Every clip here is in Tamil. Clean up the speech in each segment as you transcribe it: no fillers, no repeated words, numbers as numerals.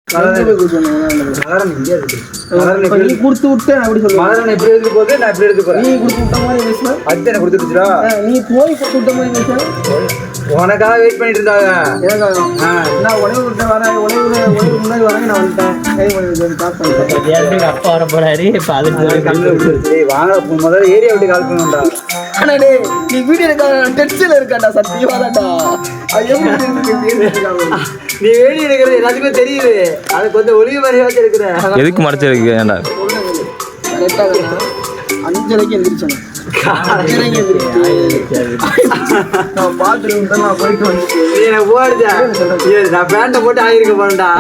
நீ கொடுத்து விட்டு அப்படி சொல்லுவேன். எப்படி எடுத்து போகுது, நான் எப்படி எடுத்து போறேன். நீ கொடுத்து விட்ட மாதிரி பேசுவேன். அது எனக்கு கொடுத்துருச்சுடா. நீ போய் கொடுத்து விட்ட மாதிரி பேசுவேன். உனக்காக வெயிட் பண்ணிட்டு இருந்தாங்க. நான் உடனே விட்டு வரேன், உடனே முன்னாடி வரேன். நான் வந்துட்டேன். அப்பா வர போறாரு. வாங்க முதல்ல ஏரியா விட்டு கால் பண்ணுடா. ஆனா நீ வீடியோ டென்ஷன்ல இருக்காண்டா, சத்தியமா தான்டா. நீ வேடி எடுக்கிறது எல்லாத்துக்குமே தெரியுது. அதுக்கு வந்து ஒளிவு மறைவாச்சு இருக்கிற எதுக்கு மறைச்சிருக்கு? ஏன்டா 5:30 எந்திரிச்சேன். 5:30 பாத்ரூம் தான் நான் போயிட்டு வந்து நான் பேண்ட போட்டு ஆகிருக்க போறேன்டா.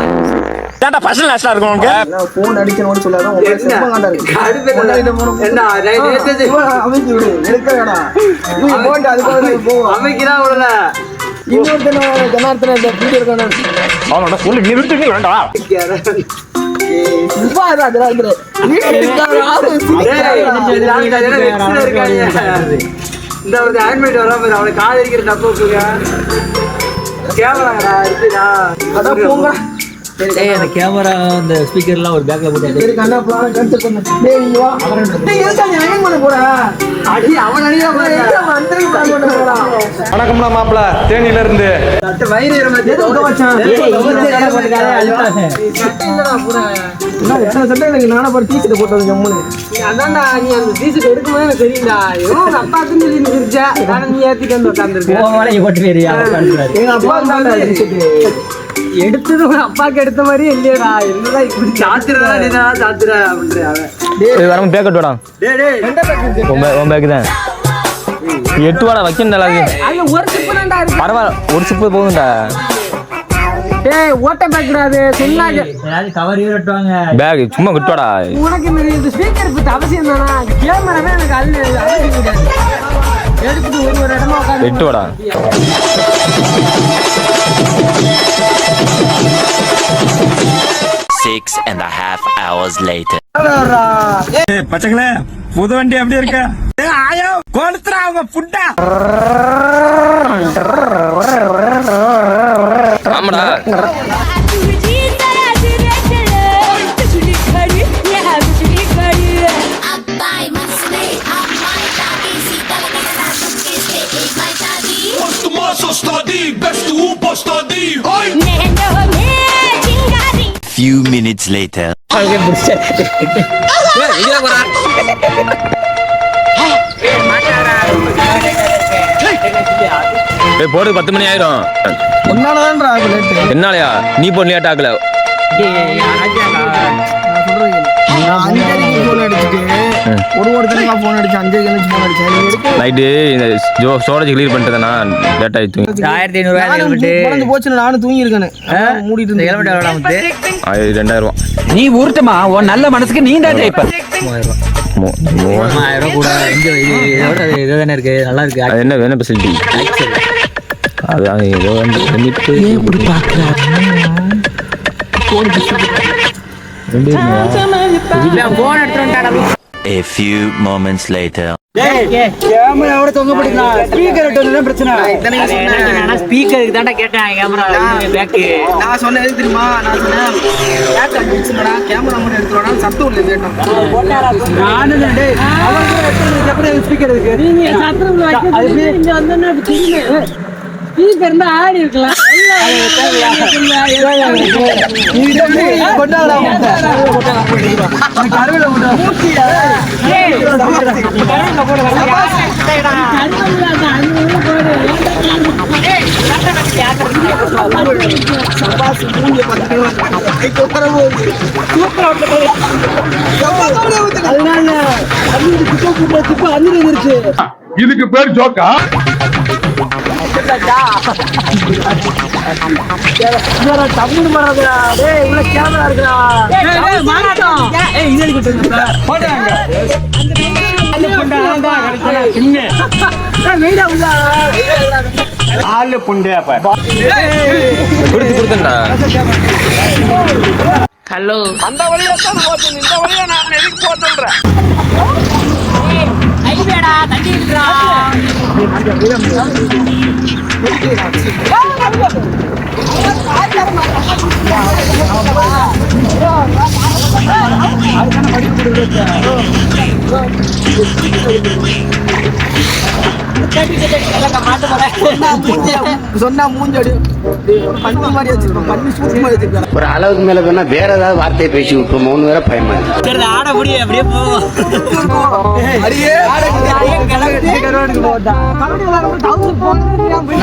டாடா பர்சனல் லாஸ்டா இருக்கும் உனக்கு. நான் ஃபோன் அடிக்கணும்னு சொல்லாத உங்களுக்கு செம்ம காண்டா இருக்கு. என்ன ரைட் நேத்து அமைக்கி விடு. எடுக்கடா. நீ போட் அதுக்கு போ. அமைக்கிடா விடல. இன்னொருத்தன ஜனார்த்தன இந்த வீடியோ எடுக்கணும். அவனோட ஃபோன் நீ விட்டு வேண்டா. சும்மா அதெல்லாம் வந்து வீடியோ எடுக்கறாரு. இந்த ஒரு ஆண்ட்ராய்டு வராம அவளை கால் அடிக்கிற தப்பு போங்க. கேமராடா இருக்குடா. அத போங்க. டேய் அந்த கேமரா அந்த ஸ்பீக்கர்லாம் ஒரு பேக்ல போட்டு சரி கண்ணா பிளான் கேன்சல் பண்ணு. டேய் நீ வா. டேய் எதுக்கு நீ ஹேங் பண்ண போற? அடி அவன் அடியா போற. அந்த பிளான் பண்ண போறா. வணக்கம்டா மாப்ள, தேனில இருந்து. தட்ட வயிறு மாதிரி எதுக்கு வச்சான்? ஏய் இந்த கடை போட்டுக்காத அழுத்தாத. சட்டடா பூரா. என்ன எத்தனை சட்டை எனக்கு நானா போற டீ-ஷர்ட் போட்டது ஜம்முன்னு. அதான்டா நீ அந்த டீ-ஷர்ட் எடுக்கும்போது எனக்கு தெரியும்டா. ஏதோ அப்பாக்கு சொல்லி நிறுச்ச. நான் நீ ஏத்திட்டு வந்து உட்கார்ந்திருக்க. ஓவாளை போட்டுறியா உட்கார்ந்துறாரு. எங்க அப்பா தான் டீ-ஷர்ட் எடுத்தது அப்பாக்கு எடுத்த மாதிரி இல்லையடா. என்னடா இப்படி சாத்திரடா நீடா சாத்திர அப்படின்ற அவன். டேய் வரම பேக்கட் வாடா. டேய் டேய் எந்த பேக்கட்? உன் பேக் தான். 8 வாடா வைக்கணும்டா. அது ஒரு சிப் தான்டா இருக்கு. பரவாயில்லை ஒரு சிப் போகும்டா. டேய் ஓட்ட பேக்கடா அது சொன்னாங்க. யாரு கவர் ஏறட்டுவாங்க. பேக் சும்மா விட்டுவாடா. உனக்கு இந்த ஸ்பீக்கர் பத்தி அவசியம் தானா? கேமராவே எனக்கு அவசியம் கிடையாது. எடுத்து ஒரு இடமா உட்கார்ந்து 8 வாடா. Six and a half hours later. ஏய் பச்சங்களே புது வண்டி எப்படி இருக்கு? ஏய் ஆயோ கோல்த்ரா அவங்க புட்டா. ஆமாடா. Few minutes later. அங்க புடிச்ச. ஏய் இங்க போடா. ஏய் போடு 10 மணி ஆயிரும். உன்னாலதான்டா லேட். என்னாலயா? நீ போ லேட் ஆகல. நான் 5:30 ஃபோன் அடிச்சிட்டு ஒரு தடவை ஃபோன் அடிச்சு 5:30 ஃபோன் அடிச்சேன். நைட்டு இந்த ஸ்டோரேஜ் கிளியர் பண்ணிட்டேனா லேட் ஆயிடுச்சு. 1500 ரூபாய் விட்டு பறந்து போச்சு. நானும் தூங்கி இருக்கேன். மூடிட்டு இருந்தேன். கிலோமீட்டர் எவ்வளவு வந்து 2000 நீ ஊர்ட்டமா உன் நல்ல மனசுக்கு நீ தான் டைப்பர். 3000 கூட இங்க இதுதானே இருக்கு. நல்லா இருக்கு. அது என்ன வேணும் ஃபெசிலிட்டி? அதான் ஏதோ வந்து லிமிட் இப்படி பாக்குறா phone எடுத்துட்டாடா. A few moments later. கேமராவோட தொங்க போட்டுனா ஸ்பீக்கர் எடுத்தா பிரச்சனை. நான் ஸ்பீக்கருக்கு தான்டா கேட்டேன். கேமரா பேக் நான் சொன்னேன் எது தெரியுமா? நான் சொன்னேன் பேக் அடிச்சுடா கேமரா மட்டும் எடுத்துறோம்னா சத்தம் இல்ல கேட்டேன். நானு டேய் அவங்களுக்கு அப்புறம் ஸ்பீக்கர் இருக்கு. நீங்க சத்தம் வைக்க இங்க வந்தேன்னா தெரியுமே. ஸ்பீக்கர் இருந்தா ஆடி இருக்கலாம். கொண்டாடா கருவில மூச்சிடா. இதுக்கு பேர் ஜோக்கா? தமிழ் மரதா டேய் உள்ள கேமரா இருக்குடா. டேய் மாட்டோம். ஏய் இது எடுத்து போடுங்க. அந்த புண்டை ஆண்டா கடச்சல கிங்க. டேய் வெயிடா உள்ள. ஆளு புண்டை அப்ப. கொடுத்தா. ஹலோ அந்த வழியா தான் போறது. இந்த வழியா நான் எதுக்கு போக சொல்றேன்? ஐவேடா தண்ணி இருக்குடா. அந்த சொன்னா மூஞ்சடி பண்ணி மாதிரி வச்சிருக்கோம், பண்ணி சூட்டு மாதிரி வச்சிருக்கோம். ஒரு அளவுக்கு மேல வேணா வேற ஏதாவது வார்த்தையை பேசி விட்டுருமோன்னு வேற பயமா இருக்கு. சரி ஆட முடியும் அப்படியே போவோம்.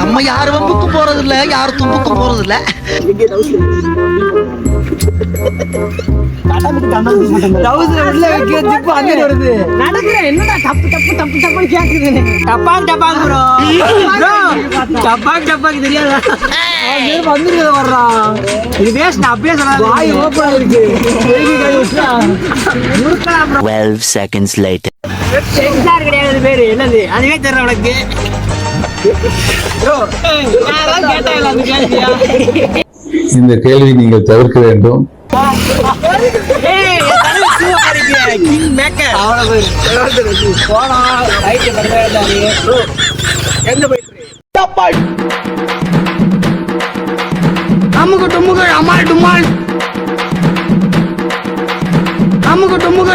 நம்ம யார் வம்புக்கும் போறது இல்ல, யார் தும்புக்கும் போறது இல்ல. நடக்கிறேன் என்னடா தப்பு தப்பு தப்பு தப்புன்னு கேக்குது. டப்பாங் டப்பாங் bro. டப்பாங் டப்பாங் தெரியாதா? வந்துருக்க வர்றான். இது வேஸ்ட் அப்படியே சொல்லாத. வாய் ஓப்பனா இருக்கு. 12 seconds later. சென்சார் கிடையாது பேரு என்னது அதுவே தெரியல உனக்கு. யாராவது கேட்டாங்களா அந்த கேள்வியா? இந்த கேள்வி நீங்கள் தவிர்க்க வேண்டும். ஏய் என் தலையில சூவா மாறிட்டியே. King maker. போனா ரைட் பண்றாரு. எங்க போயிட்டு அமுகு டுமுகு அமால் டுமால் அமுகு டுமுகு